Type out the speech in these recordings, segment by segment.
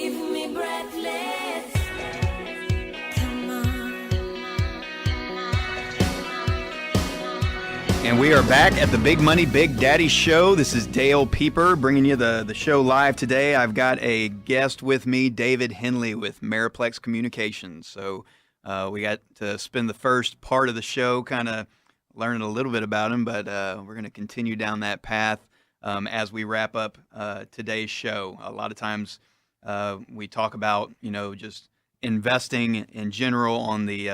Leave me breathless. Come on. And we are back at the Big Money Big Daddy Show. This is Dale Pieper bringing you the show live today. I've got a guest with me, David Henley with Meriplex Communications. So we got to spend the first part of the show kind of learning a little bit about him, but we're going to continue down that path as we wrap up today's show. A lot of times we talk about, just investing in general on the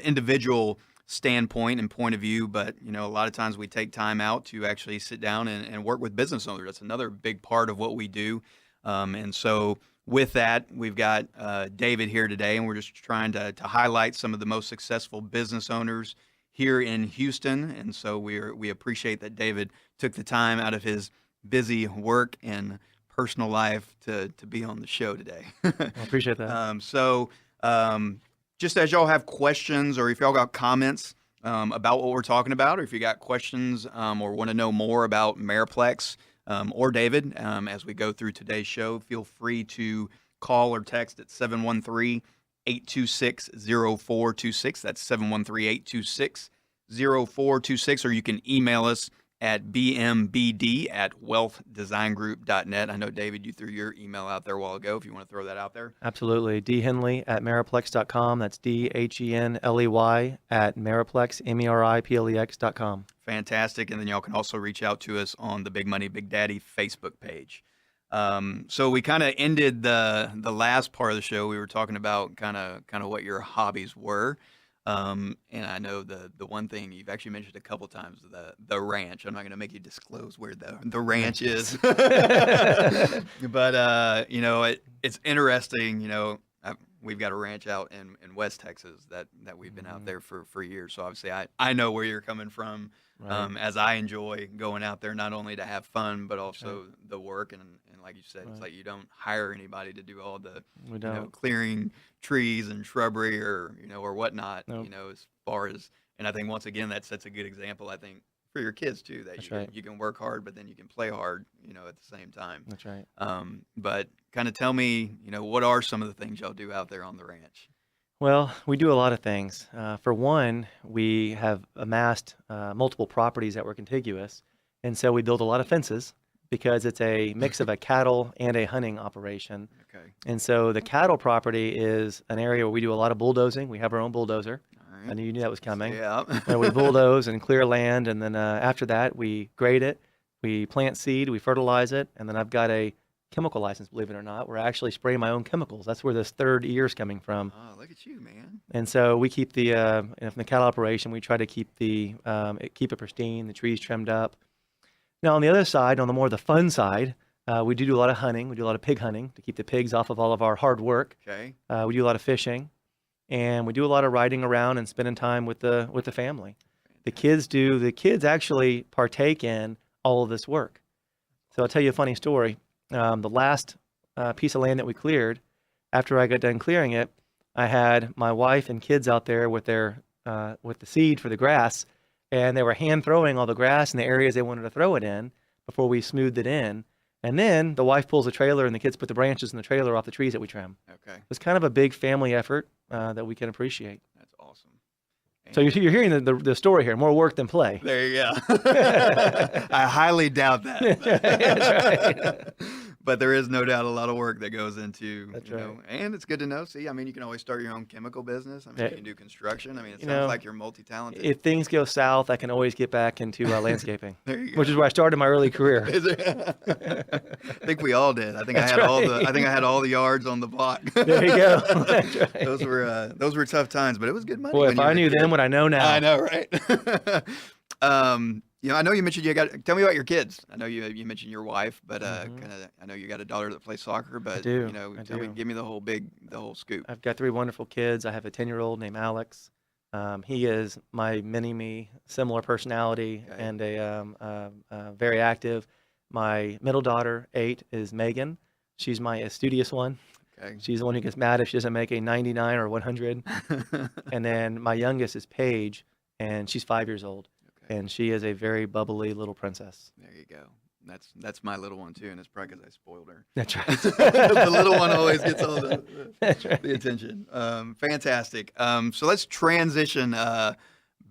individual standpoint and point of view, but a lot of times we take time out to actually sit down and work with business owners. That's another big part of what we do. And so with that, we've got David here today, and we're just trying to highlight some of the most successful business owners here in Houston. And so we appreciate that David took the time out of his busy work and personal life to be on the show today. I appreciate that. Just as y'all have questions, or if y'all got comments about what we're talking about, or if you got questions or want to know more about Meriplex or David as we go through today's show, feel free to call or text at 713-826-0426. That's 713-826-0426, or you can email us at bmbd@wealthdesigngroup.net. I know, David, you threw your email out there a while ago, if you want to throw that out there. Absolutely. dhenley@meriplex.com. That's DHENLEY at Meriplex, MERIPLEX.com. Fantastic. And then y'all can also reach out to us on the Big Money Big Daddy Facebook page. So we kind of ended the last part of the show. We were talking about kind of what your hobbies were. And I know the one thing you've actually mentioned a couple times, the ranch. I'm not going to make you disclose where the ranch is, but it's interesting. We've got a ranch out in West Texas that we've been out there for years. So obviously I know where you're coming from, Right. as I enjoy going out there not only to have fun but also the work, and like you said, it's like you don't hire anybody to do all the We don't. clearing trees and shrubbery or whatnot. Nope. As far as, and I think once again that sets a good example, I think, for your kids too, that That's you right. you can work hard but then you can play hard at the same time. That's right. But kind of tell me, what are some of the things y'all do out there on the ranch? Well, we do a lot of things. For one, we have amassed multiple properties that were contiguous, and so we build a lot of fences because it's a mix of a cattle and a hunting operation. Okay. And so the cattle property is an area where we do a lot of bulldozing. We have our own bulldozer. All I right. knew you knew that was coming. Yeah. And we bulldoze and clear land, and then after that, we grade it, we plant seed, we fertilize it, and then I've got a chemical license, believe it or not, where I actually spray my own chemicals. That's where this third ear is coming from. Oh, look at you, man. And so we keep from the cattle operation, we try to keep keep it pristine, the trees trimmed up. Now on the other side, on the more the fun side, we do a lot of hunting. We do a lot of pig hunting to keep the pigs off of all of our hard work. Okay. We do a lot of fishing, and we do a lot of riding around and spending time with the family. The kids actually partake in all of this work. So I'll tell you a funny story. The last piece of land that we cleared, after I got done clearing it, I had my wife and kids out there with the seed for the grass, and they were hand throwing all the grass in the areas they wanted to throw it in before we smoothed it in. And then the wife pulls the trailer and the kids put the branches in the trailer off the trees that we trim. Okay. It's kind of a big family effort that we can appreciate. That's awesome. So you're hearing the story here, more work than play. There you go. I highly doubt that. That's right. But there is no doubt a lot of work that goes into, That's right. and it's good to know. See, I mean, you can always start your own chemical business. I mean, Yeah. you can do construction. I mean, it You sounds know, like you're multi-talented. If things go south, I can always get back into landscaping, There you go. which is where I started my early career. Is it? I think we all did. I think I That's had right. I think I had all the yards on the block. There you go. That's right. Those were tough times, but it was good money. Boy, when if you were I a knew kid. then what I know now. I know, right? I know you mentioned tell me about your kids. I know you mentioned your wife, but I know you got a daughter that plays soccer, but do. I tell me, do. give me the whole scoop. I've got 3 wonderful kids. I have a 10-year-old named Alex. He is my mini-me, similar personality, Okay. and very active. My middle daughter, 8, is Megan. She's my studious one. Okay. She's the one who gets mad if she doesn't make a 99 or 100. And then my youngest is Paige, and she's 5 years old. Okay. And she is a very bubbly little princess. There you go. That's my little one too, and it's probably because I spoiled her. That's right. The little one always gets all That's right. the attention. Fantastic. So let's transition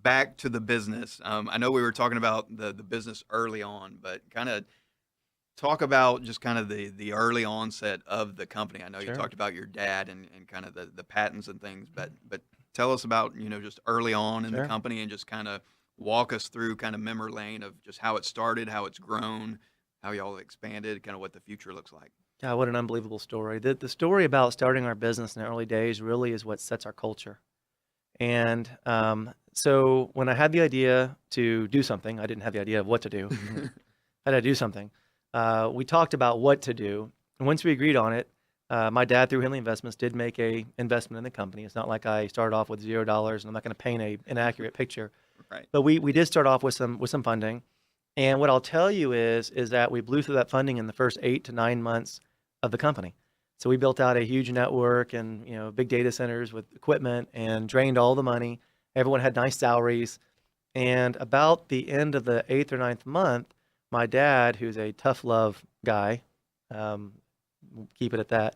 back to the business. I know we were talking about the business early on, but kind of talk about just kind of the early onset of the company. I know you Sure. talked about your dad and kind of the patents and things, but tell us about, just early on in the Sure. company and just kind of walk us through kind of memory lane of just how it started, how it's grown, how y'all expanded, kind of what the future looks like. God, what an unbelievable story. The story about starting our business in the early days really is what sets our culture. And so when I had the idea to do something, I didn't have the idea of what to do. I had to do something. We talked about what to do. And once we agreed on it, my dad, through Henley Investments, did make a investment in the company. It's not like I started off with $0, and I'm not going to paint an inaccurate picture. Right. But we did start off with some funding. And what I'll tell you is that we blew through that funding in the first 8 to 9 months of the company. So we built out a huge network and big data centers with equipment and drained all the money. Everyone had nice salaries. And about the end of the 8th or 9th month, my dad, who's a tough love guy, keep it at that,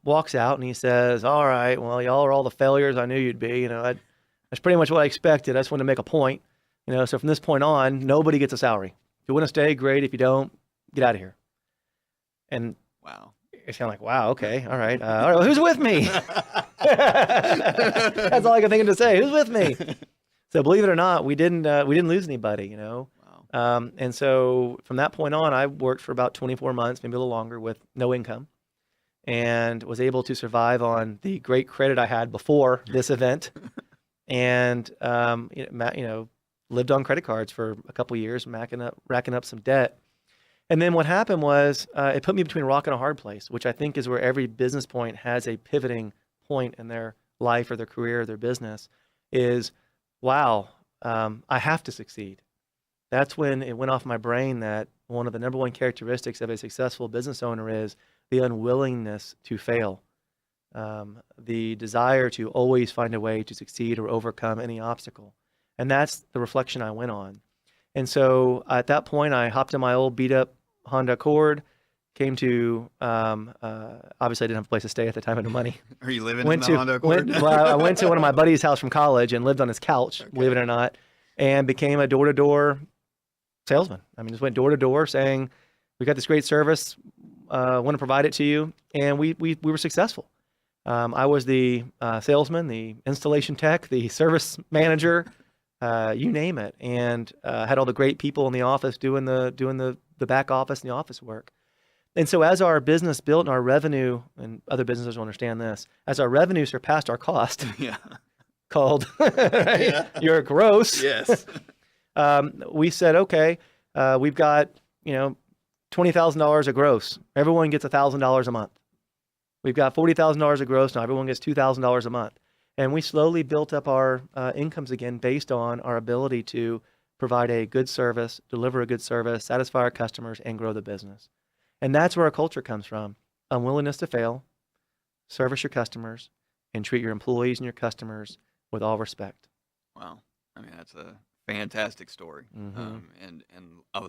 walks out and he says, "All right, well, y'all are all the failures I knew you'd be. That's pretty much what I expected. I just wanted to make a point. So from this point on, nobody gets a salary. If you want to stay, great. If you don't, get out of here." And Wow. it's kind of like, wow, okay, all right, well, who's with me? That's all I can think of to say. Who's with me? So believe it or not, we didn't lose anybody. Wow. And so from that point on, I worked for about 24 months, maybe a little longer, with no income, and was able to survive on the great credit I had before this event, and lived on credit cards for a couple years, racking up some debt. And then what happened was it put me between a rock and a hard place, which I think is where every business point has a pivoting point in their life or their career or their business. Is, wow, I have to succeed. That's when it went off my brain that one of the number one characteristics of a successful business owner is the unwillingness to fail, the desire to always find a way to succeed or overcome any obstacle. And that's the reflection I went on. And so at that point, I hopped in my old beat up Honda Accord, came to, obviously I didn't have a place to stay at the time, I had no money. Are you living in the Honda Accord? I went to one of my buddy's house from college and lived on his couch, believe it or not, and became a door-to-door salesman. I mean, just went door to door saying, "We got this great service, want to provide it to you," and we were successful. I was the salesman, the installation tech, the service manager, you name it, and had all the great people in the office doing the back office and the office work. And so as our business built and our revenue, and other businesses will understand this, as our revenue surpassed our cost, Yeah. called your gross. Yes. We said, okay, we've got, $20,000 of gross. Everyone gets $1,000 a month. We've got $40,000 of gross. Now everyone gets $2,000 a month. And we slowly built up our incomes again based on our ability to provide a good service, deliver a good service, satisfy our customers, and grow the business. And that's where our culture comes from. Unwillingness to fail, service your customers, and treat your employees and your customers with all respect. Wow. I mean, that's a fantastic story. Mhm. And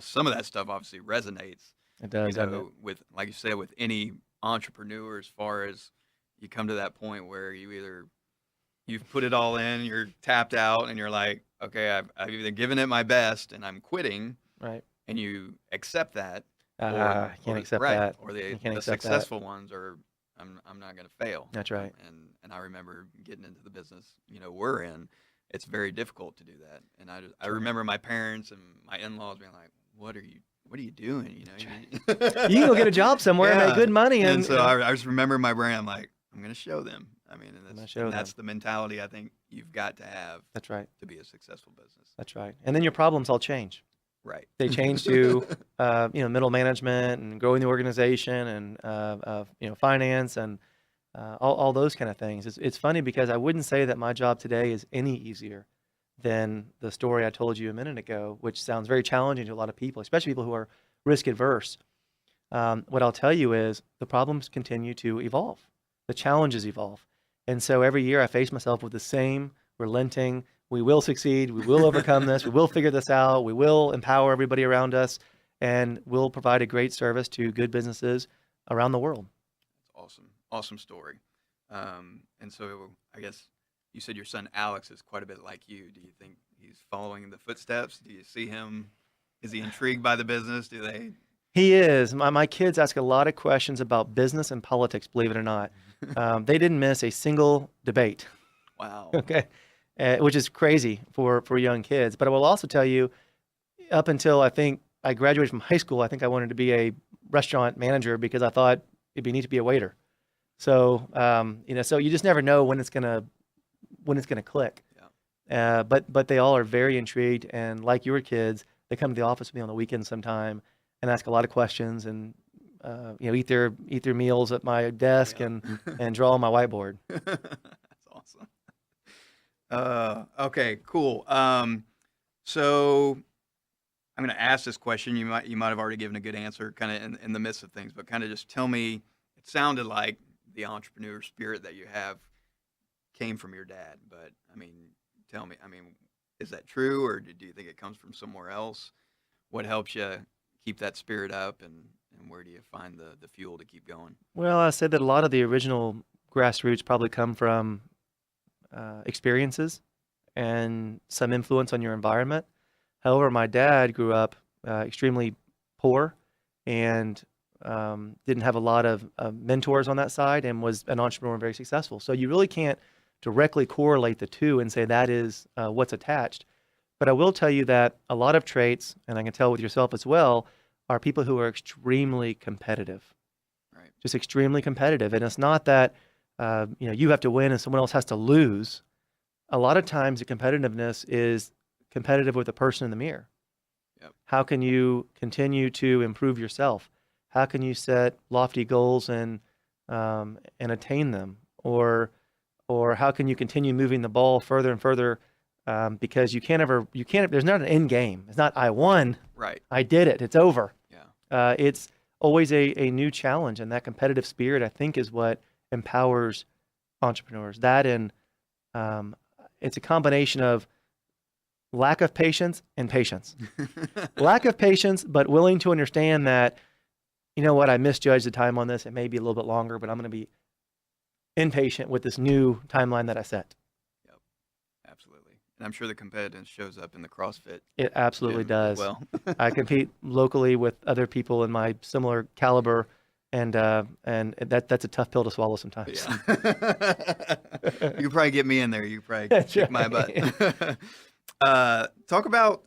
some of that stuff obviously resonates. It does, doesn't it? With, like you said, with any entrepreneur, as far as you come to that point where you've put it all in, you're tapped out, and you're like, okay, I've either given it my best and I'm quitting, Right. and you accept that. I can't accept right, that. Or You the can't accept that. successful ones are, I'm not going to fail. That's right. And I remember getting into the business, we're in. It's very difficult to do that. And I remember my parents and my in-laws being like, "What are you doing? You can go get a job somewhere and make good money." And so I just remember my brain. I'm like, I'm going to show them. I mean, and that's the mentality I think you've got to have. That's right. To be a successful business. That's right. And then your problems all change. Right. They change to, middle management and growing the organization and, finance and all those kind of things. It's funny because I wouldn't say that my job today is any easier than the story I told you a minute ago, which sounds very challenging to a lot of people, especially people who are risk adverse. What I'll tell you is the problems continue to evolve. The challenges evolve. And so every year I face myself with the same relenting, we will succeed, we will overcome this, we will figure this out, we will empower everybody around us. and we'll provide a great service to good businesses around the world. That's awesome story. And so I guess you said your son Alex is quite a bit like you. Do you think he's following in the footsteps? Do you see him? Is he intrigued by the business? Do they? He is. My kids ask a lot of questions about business and politics, believe it or not. They didn't miss a single debate. Wow. Okay. Which is crazy for young kids. But I will also tell you, up until I think I graduated from high school, I think I wanted to be a restaurant manager because I thought it'd be neat to be a waiter. So, so you just never know when it's gonna click. Yeah. But they all are very intrigued, and like your kids, they come to the office with me on the weekends sometime and ask a lot of questions, and eat their meals at my desk and draw on my whiteboard. That's awesome. Okay, cool. So I'm going to ask this question. You might have already given a good answer, kind of in the midst of things, but kind of just tell me. It sounded like the entrepreneur spirit that you have came from your dad, but I mean, tell me. I mean, is that true, or do you think it comes from somewhere else? What helps you keep that spirit up, and where do you find the fuel to keep going? Well, I said that a lot of the original grassroots probably come from experiences and some influence on your environment. However, my dad grew up extremely poor and didn't have a lot of mentors on that side, and was an entrepreneur and very successful. So you really can't directly correlate the two and say that is what's attached. But I will tell you that a lot of traits, and I can tell with yourself as well, are people who are extremely competitive. Right. Just extremely competitive. And it's not that you have to win and someone else has to lose. A lot of times the competitiveness is competitive with the person in the mirror. Yep. How can you continue to improve yourself? How can you set lofty goals and attain them? Or how can you continue moving the ball further and further? Because there's not an end game. It's not, I won. Right. I did it. It's over. Yeah. It's always a new challenge, and that competitive spirit, I think, is what empowers entrepreneurs. That, and it's a combination of lack of patience and patience. Lack of patience, but willing to understand that, you know what, I misjudged the time on this. It may be a little bit longer, but I'm going to be impatient with this new timeline that I set. Yep. Absolutely. And I'm sure the competitiveness shows up in the CrossFit. It absolutely gym as does. well. I compete locally with other people in my similar caliber, and that's a tough pill to swallow sometimes. Yeah. You could probably get me in there. You could probably kick my butt. Talk about,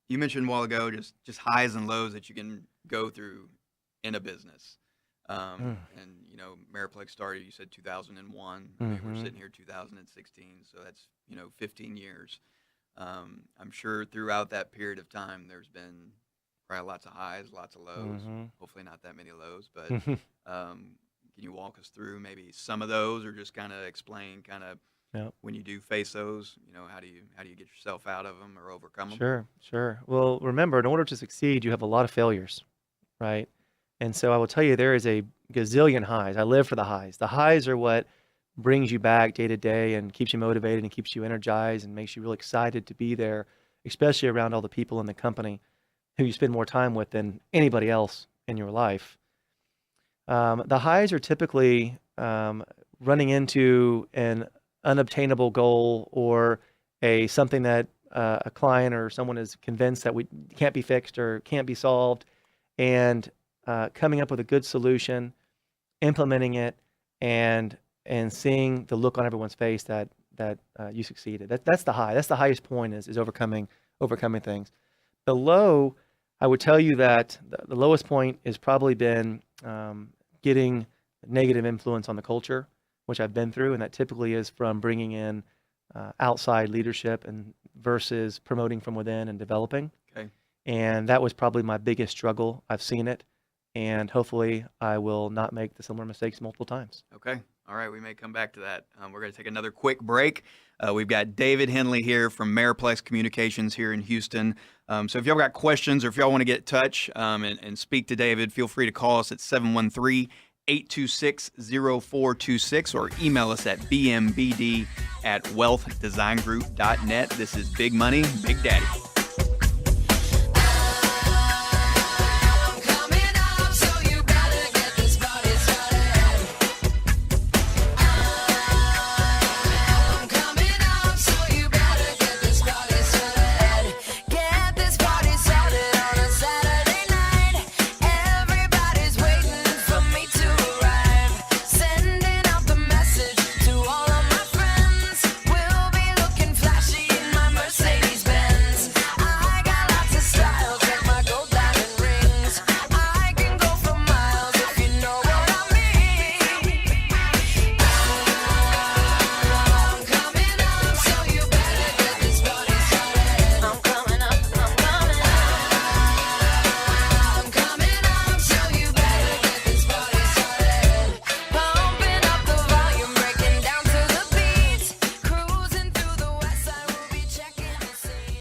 you mentioned a while ago, just highs and lows that you can go through in a business. And, Meriplex started, you said 2001. I mean, we're sitting here 2016, so that's, 15 years. I'm sure throughout that period of time, there's been probably lots of highs, lots of lows. Hopefully not that many lows, but can you walk us through maybe some of those, or just kind of explain when you do face those, how do you get yourself out of them or overcome them? Sure. Well, remember, in order to succeed, you have a lot of failures, right? And so I will tell you, there is a gazillion highs. I live for the highs. The highs are what brings you back day to day and keeps you motivated and keeps you energized and makes you really excited to be there, especially around all the people in the company who you spend more time with than anybody else in your life. The highs are typically running into an unobtainable goal, or something that a client or someone is convinced that we can't be fixed or can't be solved, and coming up with a good solution, implementing it, and seeing the look on everyone's face that you succeeded. That's the high. That's the highest point, is overcoming things. The low, I would tell you that the lowest point has probably been getting negative influence on the culture, which I've been through, and that typically is from bringing in outside leadership and versus promoting from within and developing. Okay. And that was probably my biggest struggle. I've seen it, and hopefully I will not make the similar mistakes multiple times. Okay. All right. We may come back to that. We're going to take another quick break. We've got David Henley here from Meriplex Communications here in Houston. So if y'all got questions, or if y'all want to get in touch and speak to David, feel free to call us at 713-826-0426 or email us at bmbd@wealthdesigngroup.net. This is Big Money, Big Daddy.